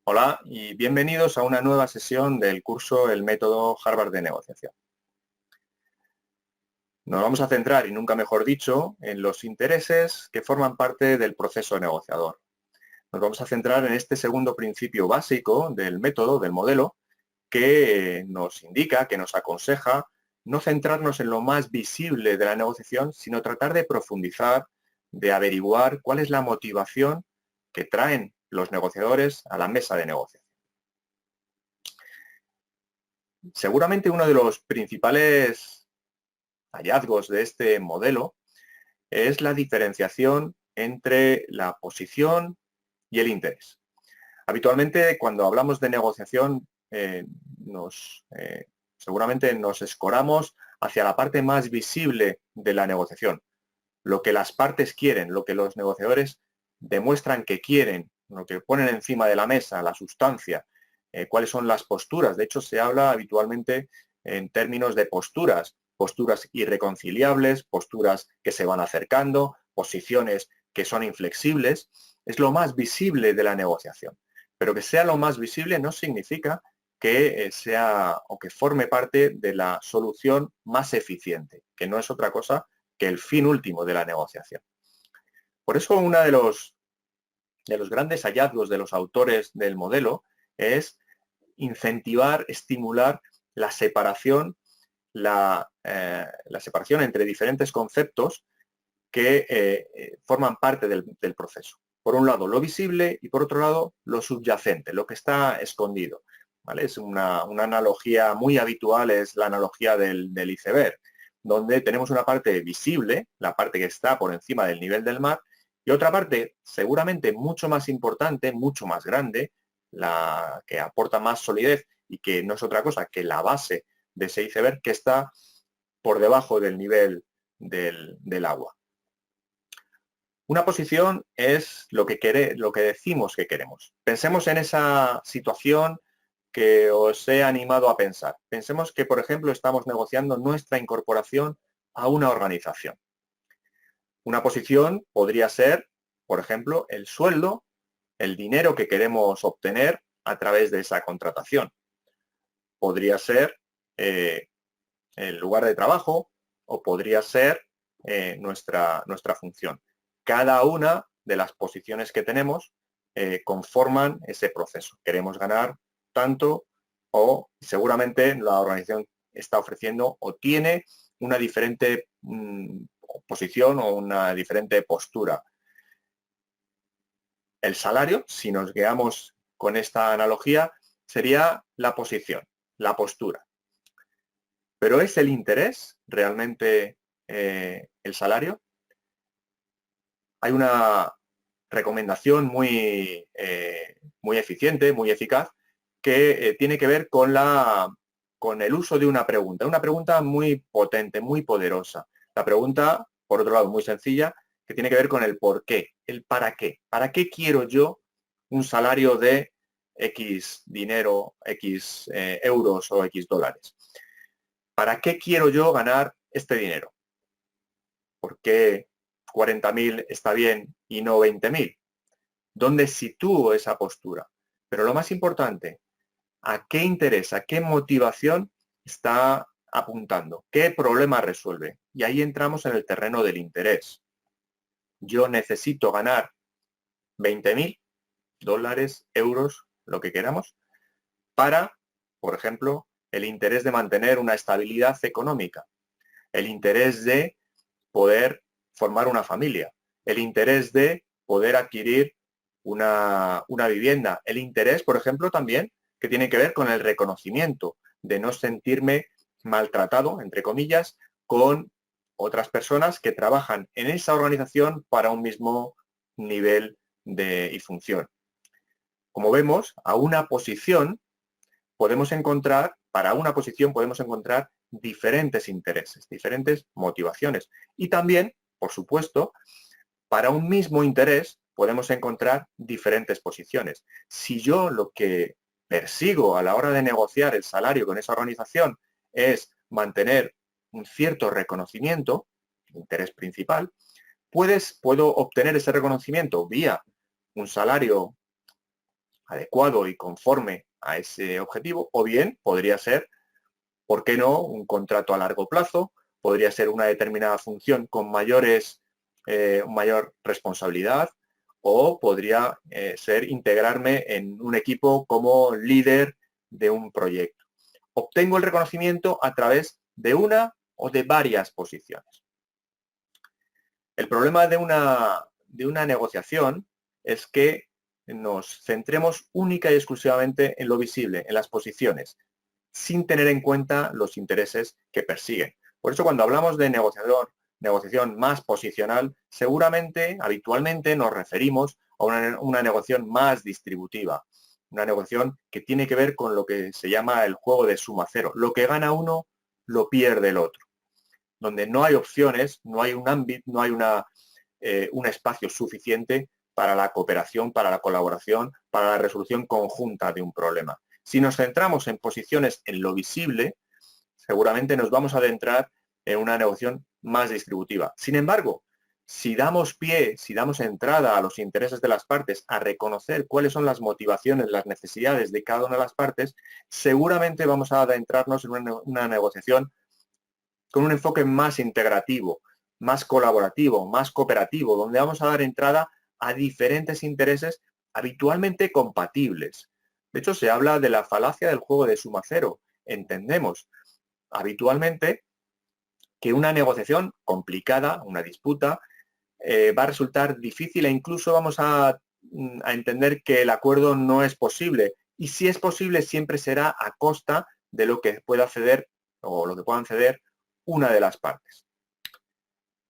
Hola y bienvenidos a una nueva sesión del curso El método Harvard de negociación. Nos vamos a centrar, y nunca mejor dicho, en los intereses que forman parte del proceso negociador. Nos vamos a centrar en este segundo principio básico del método, del modelo, que nos indica, que nos aconseja no centrarnos en lo más visible de la negociación, sino tratar de profundizar, de averiguar cuál es la motivación que traen los negociadores a la mesa de negociación. Seguramente uno de los principales hallazgos de este modelo es la diferenciación entre la posición y el interés. Habitualmente, cuando hablamos de negociación, seguramente nos escoramos hacia la parte más visible de la negociación, lo que las partes quieren, lo que los negociadores demuestran que quieren, lo que ponen encima de la mesa, la sustancia, cuáles son las posturas. De hecho, se habla habitualmente en términos de posturas, posturas irreconciliables, posturas que se van acercando, posiciones que son inflexibles. Es lo más visible de la negociación. Pero que sea lo más visible no significa que sea o que forme parte de la solución más eficiente, que no es otra cosa que el fin último de la negociación. Por eso uno de los grandes hallazgos de los autores del modelo es incentivar, estimular la separación, la separación entre diferentes conceptos que forman parte del proceso. Por un lado, lo visible y por otro lado, lo subyacente, lo que está escondido. ¿Vale? Es una analogía muy habitual, es la analogía del iceberg, donde tenemos una parte visible, la parte que está por encima del nivel del mar, y otra parte seguramente mucho más importante, mucho más grande, la que aporta más solidez y que no es otra cosa que la base de ese iceberg que está por debajo del nivel del agua. Una posición es lo que decimos que queremos. Pensemos en esa situación que os he animado a pensar. Pensemos que, por ejemplo, estamos negociando nuestra incorporación a una organización. Una posición podría ser, por ejemplo, el sueldo, el dinero que queremos obtener a través de esa contratación. Podría ser el lugar de trabajo o podría ser nuestra función. Cada una de las posiciones que tenemos conforman ese proceso. Queremos ganar tanto o seguramente la organización está ofreciendo o tiene una diferente posición o una diferente postura. El salario, si nos guiamos con esta analogía, sería la posición, la postura. ¿Pero es el interés realmente el salario? Hay una recomendación muy eficiente, muy eficaz, que tiene que ver con el uso de una pregunta muy potente, muy poderosa. La pregunta, por otro lado, muy sencilla, que tiene que ver con el por qué, el para qué. ¿Para qué quiero yo un salario de X dinero, X euros o X dólares? ¿Para qué quiero yo ganar este dinero? ¿Por qué 40.000 está bien y no 20.000? ¿Dónde sitúo esa postura? Pero lo más importante, ¿a qué interés, a qué motivación está apuntando? ¿Qué problema resuelve? Y ahí entramos en el terreno del interés. Yo necesito ganar 20.000 dólares, euros, lo que queramos, para, por ejemplo, el interés de mantener una estabilidad económica, el interés de poder formar una familia, el interés de poder adquirir una vivienda, el interés, por ejemplo, también que tiene que ver con el reconocimiento, de no sentirme maltratado, entre comillas, con otras personas que trabajan en esa organización para un mismo nivel y función. Como vemos, para una posición podemos encontrar diferentes intereses, diferentes motivaciones. Y también, por supuesto, para un mismo interés podemos encontrar diferentes posiciones. Si yo lo que persigo a la hora de negociar el salario con esa organización es mantener un cierto reconocimiento, interés principal, puedo obtener ese reconocimiento vía un salario adecuado y conforme a ese objetivo, o bien podría ser, ¿por qué no?, un contrato a largo plazo, podría ser una determinada función con mayor responsabilidad, o podría ser integrarme en un equipo como líder de un proyecto. Obtengo el reconocimiento a través de una o de varias posiciones. El problema de una negociación es que nos centremos única y exclusivamente en lo visible, en las posiciones, sin tener en cuenta los intereses que persiguen. Por eso cuando hablamos de negociación más posicional, seguramente, habitualmente, nos referimos a una negociación más distributiva, una negociación que tiene que ver con lo que se llama el juego de suma cero. Lo que gana uno, lo pierde el otro. Donde no hay opciones, no hay un ámbito, no hay un espacio suficiente para la cooperación, para la colaboración, para la resolución conjunta de un problema. Si nos centramos en posiciones en lo visible, seguramente nos vamos a adentrar en una negociación más distributiva. Sin embargo, si damos pie, si damos entrada a los intereses de las partes, a reconocer cuáles son las motivaciones, las necesidades de cada una de las partes, seguramente vamos a adentrarnos en una negociación con un enfoque más integrativo, más colaborativo, más cooperativo, donde vamos a dar entrada a diferentes intereses habitualmente compatibles. De hecho, se habla de la falacia del juego de suma cero. Entendemos habitualmente que una negociación complicada, una disputa, va a resultar difícil e incluso vamos a entender que el acuerdo no es posible. Y si es posible, siempre será a costa de lo que pueda ceder o lo que puedan ceder una de las partes.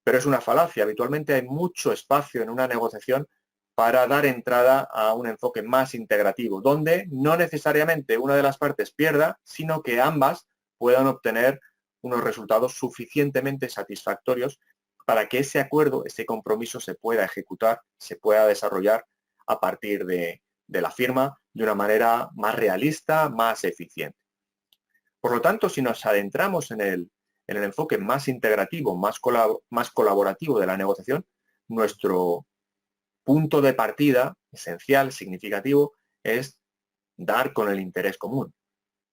Pero es una falacia. Habitualmente hay mucho espacio en una negociación para dar entrada a un enfoque más integrativo, donde no necesariamente una de las partes pierda, sino que ambas puedan obtener unos resultados suficientemente satisfactorios para que ese acuerdo, ese compromiso se pueda ejecutar, se pueda desarrollar a partir de la firma de una manera más realista, más eficiente. Por lo tanto, si nos adentramos en el enfoque más integrativo, más colaborativo de la negociación, nuestro punto de partida esencial, significativo, es dar con el interés común.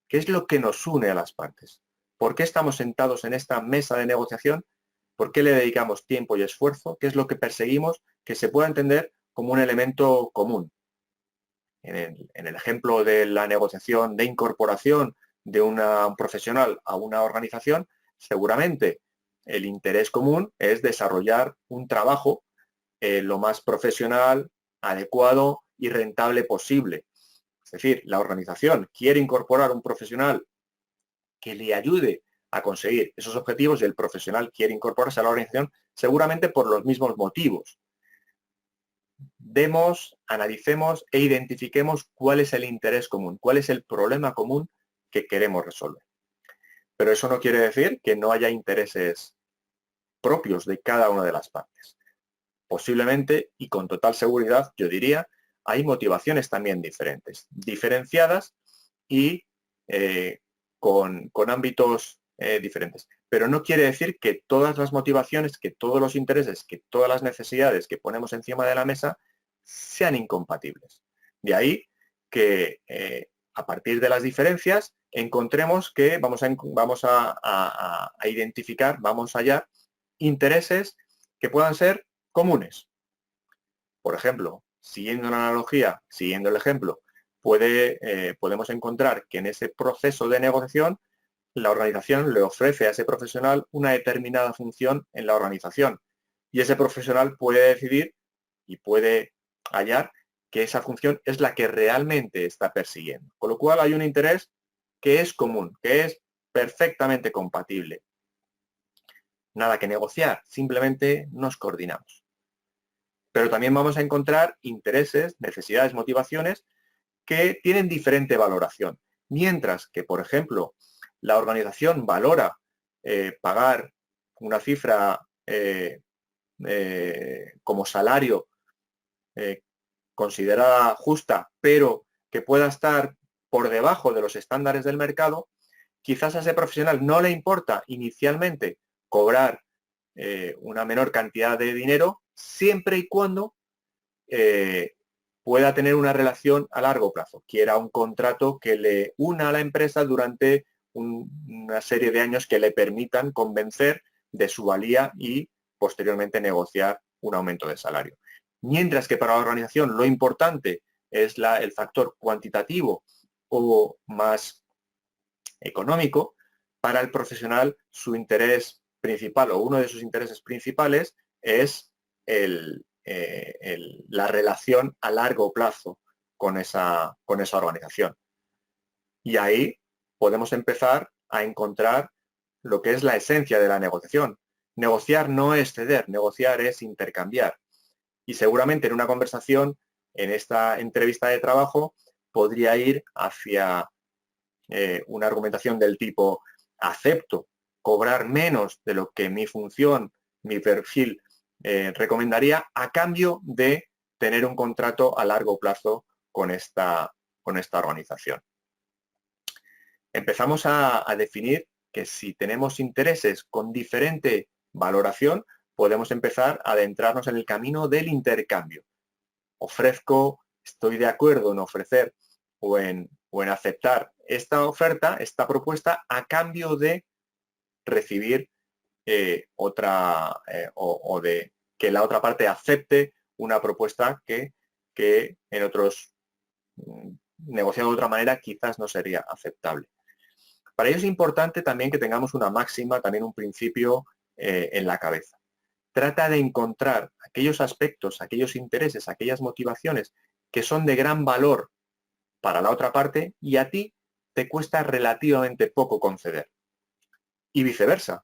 ¿Qué es lo que nos une a las partes? ¿Por qué estamos sentados en esta mesa de negociación? ¿Por qué le dedicamos tiempo y esfuerzo? ¿Qué es lo que perseguimos? Que se pueda entender como un elemento común. En el ejemplo de la negociación de incorporación de un profesional a una organización, seguramente el interés común es desarrollar un trabajo lo más profesional, adecuado y rentable posible. Es decir, la organización quiere incorporar un profesional que le ayude a conseguir esos objetivos y el profesional quiere incorporarse a la organización seguramente por los mismos motivos. Demos, analicemos e identifiquemos cuál es el interés común, cuál es el problema común que queremos resolver. Pero eso no quiere decir que no haya intereses propios de cada una de las partes. Posiblemente y con total seguridad, yo diría, hay motivaciones también diferentes, diferenciadas y con ámbitos diferentes. Pero no quiere decir que todas las motivaciones, que todos los intereses, que todas las necesidades que ponemos encima de la mesa sean incompatibles. De ahí que a partir de las diferencias encontremos que vamos a identificar, vamos a hallar intereses que puedan ser comunes. Por ejemplo, siguiendo la analogía, siguiendo el ejemplo, podemos encontrar que en ese proceso de negociación la organización le ofrece a ese profesional una determinada función en la organización y ese profesional puede decidir y puede hallar que esa función es la que realmente está persiguiendo. Con lo cual hay un interés que es común, que es perfectamente compatible. Nada que negociar, simplemente nos coordinamos. Pero también vamos a encontrar intereses, necesidades, motivaciones que tienen diferente valoración. Mientras que, por ejemplo, la organización valora pagar una cifra como salario considerada justa, pero que pueda estar por debajo de los estándares del mercado, quizás a ese profesional no le importa inicialmente cobrar una menor cantidad de dinero, siempre y cuando pueda tener una relación a largo plazo, quiera un contrato que le una a la empresa durante una serie de años que le permitan convencer de su valía y posteriormente negociar un aumento de salario. Mientras que para la organización lo importante es el factor cuantitativo o más económico, para el profesional su interés principal o uno de sus intereses principales es la relación a largo plazo con esa organización. Y ahí podemos empezar a encontrar lo que es la esencia de la negociación. Negociar no es ceder, negociar es intercambiar. Y seguramente en una conversación, en esta entrevista de trabajo, podría ir hacia una argumentación del tipo: acepto cobrar menos de lo que mi función, mi perfil recomendaría, a cambio de tener un contrato a largo plazo con esta organización. Empezamos a definir que si tenemos intereses con diferente valoración, podemos empezar a adentrarnos en el camino del intercambio. Estoy de acuerdo en ofrecer o en aceptar esta oferta, esta propuesta, a cambio de recibir o de que la otra parte acepte una propuesta que en otros, negociado de otra manera, quizás no sería aceptable. Para ello es importante también que tengamos una máxima, también un principio en la cabeza. Trata de encontrar aquellos aspectos, aquellos intereses, aquellas motivaciones que son de gran valor para la otra parte y a ti te cuesta relativamente poco conceder. Y viceversa.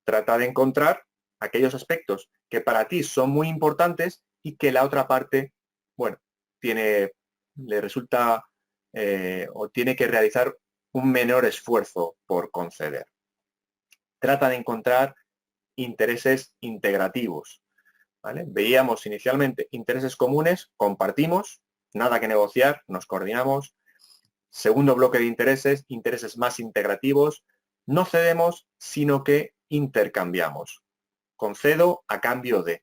Trata de encontrar aquellos aspectos que para ti son muy importantes y que la otra parte, bueno, le resulta o tiene que realizar un menor esfuerzo por conceder. Trata de encontrar intereses integrativos, ¿vale? Veíamos inicialmente intereses comunes, compartimos, nada que negociar, nos coordinamos. Segundo bloque de intereses más integrativos, no cedemos, sino que intercambiamos. Concedo a cambio de.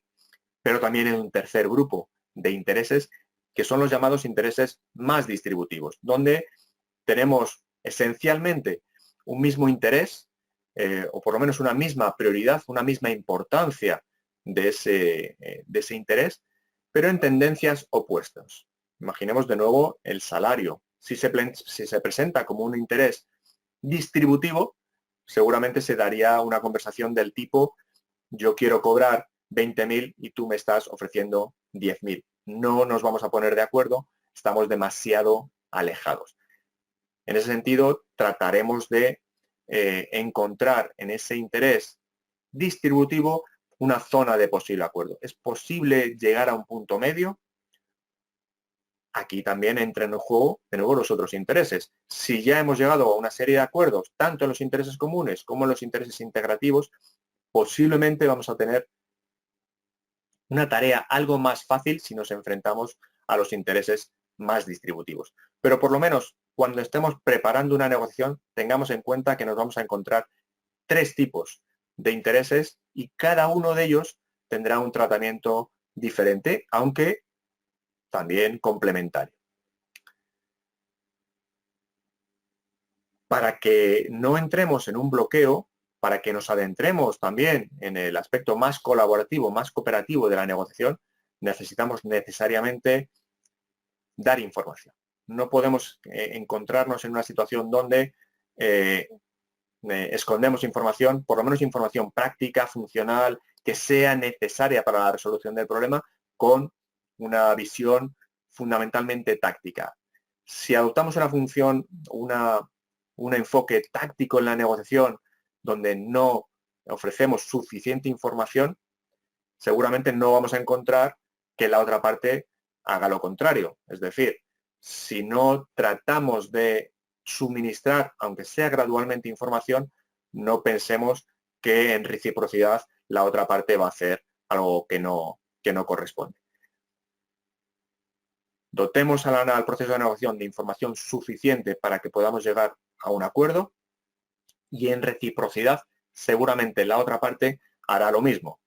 Pero también hay un tercer grupo de intereses que son los llamados intereses más distributivos, donde tenemos esencialmente un mismo interés, o por lo menos una misma prioridad, una misma importancia de ese interés, pero en tendencias opuestas. Imaginemos de nuevo el salario. Si se presenta como un interés distributivo, seguramente se daría una conversación del tipo: yo quiero cobrar 20.000 y tú me estás ofreciendo 10.000. No nos vamos a poner de acuerdo, estamos demasiado alejados. En ese sentido, trataremos de encontrar en ese interés distributivo una zona de posible acuerdo. ¿Es posible llegar a un punto medio? Aquí también entran en juego de nuevo los otros intereses. Si ya hemos llegado a una serie de acuerdos, tanto en los intereses comunes como en los intereses integrativos, posiblemente vamos a tener una tarea algo más fácil si nos enfrentamos a los intereses más distributivos. Pero por lo menos cuando estemos preparando una negociación, tengamos en cuenta que nos vamos a encontrar 3 tipos de intereses y cada uno de ellos tendrá un tratamiento diferente, aunque también complementario. Para que no entremos en un bloqueo, para que nos adentremos también en el aspecto más colaborativo, más cooperativo de la negociación, necesitamos necesariamente dar información. No podemos encontrarnos en una situación donde escondemos información, por lo menos información práctica, funcional, que sea necesaria para la resolución del problema, con una visión fundamentalmente táctica. Si adoptamos una función, un enfoque táctico en la negociación donde no ofrecemos suficiente información, seguramente no vamos a encontrar que la otra parte haga lo contrario. Es decir, si no tratamos de suministrar, aunque sea gradualmente, información, no pensemos que en reciprocidad la otra parte va a hacer algo que no corresponde. Dotemos al proceso de negociación de información suficiente para que podamos llegar a un acuerdo y en reciprocidad seguramente la otra parte hará lo mismo.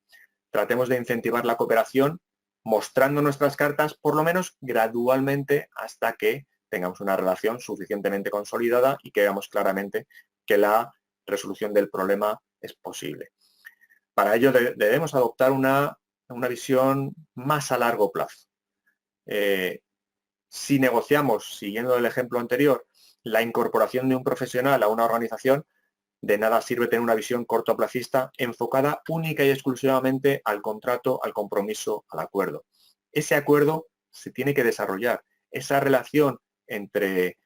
Tratemos de incentivar la cooperación mostrando nuestras cartas, por lo menos gradualmente, hasta que tengamos una relación suficientemente consolidada y que veamos claramente que la resolución del problema es posible. Para ello debemos adoptar una visión más a largo plazo. Si negociamos, siguiendo el ejemplo anterior, la incorporación de un profesional a una organización, de nada sirve tener una visión cortoplacista enfocada única y exclusivamente al contrato, al compromiso, al acuerdo. Ese acuerdo se tiene que desarrollar. Esa relación entre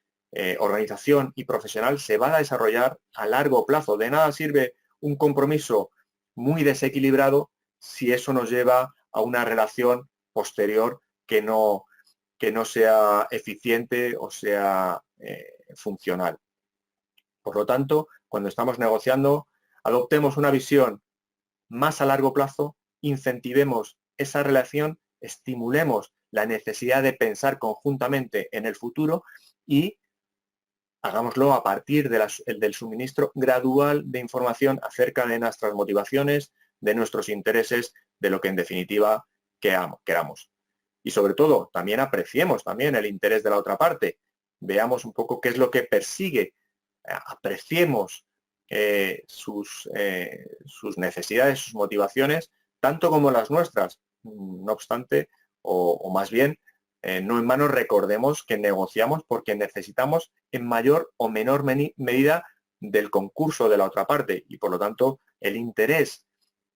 organización y profesional se va a desarrollar a largo plazo. De nada sirve un compromiso muy desequilibrado si eso nos lleva a una relación posterior que no sea eficiente o sea funcional. Por lo tanto, cuando estamos negociando, adoptemos una visión más a largo plazo, incentivemos esa relación, estimulemos la necesidad de pensar conjuntamente en el futuro y hagámoslo a partir del suministro gradual de información acerca de nuestras motivaciones, de nuestros intereses, de lo que en definitiva queramos. Y sobre todo, también apreciemos también el interés de la otra parte. Veamos un poco qué es lo que persigue. Apreciemos sus necesidades, sus motivaciones, tanto como las nuestras. No obstante, o más bien, no en vano recordemos que negociamos porque necesitamos en mayor o menor medida del concurso de la otra parte y por lo tanto el interés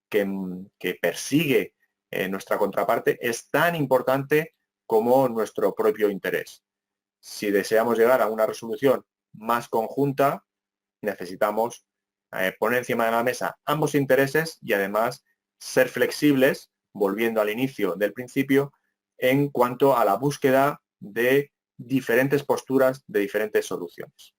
que persigue nuestra contraparte es tan importante como nuestro propio interés. Si deseamos llegar a una resolución más conjunta, necesitamos poner encima de la mesa ambos intereses y además ser flexibles, volviendo al inicio del principio, en cuanto a la búsqueda de diferentes posturas, de diferentes soluciones.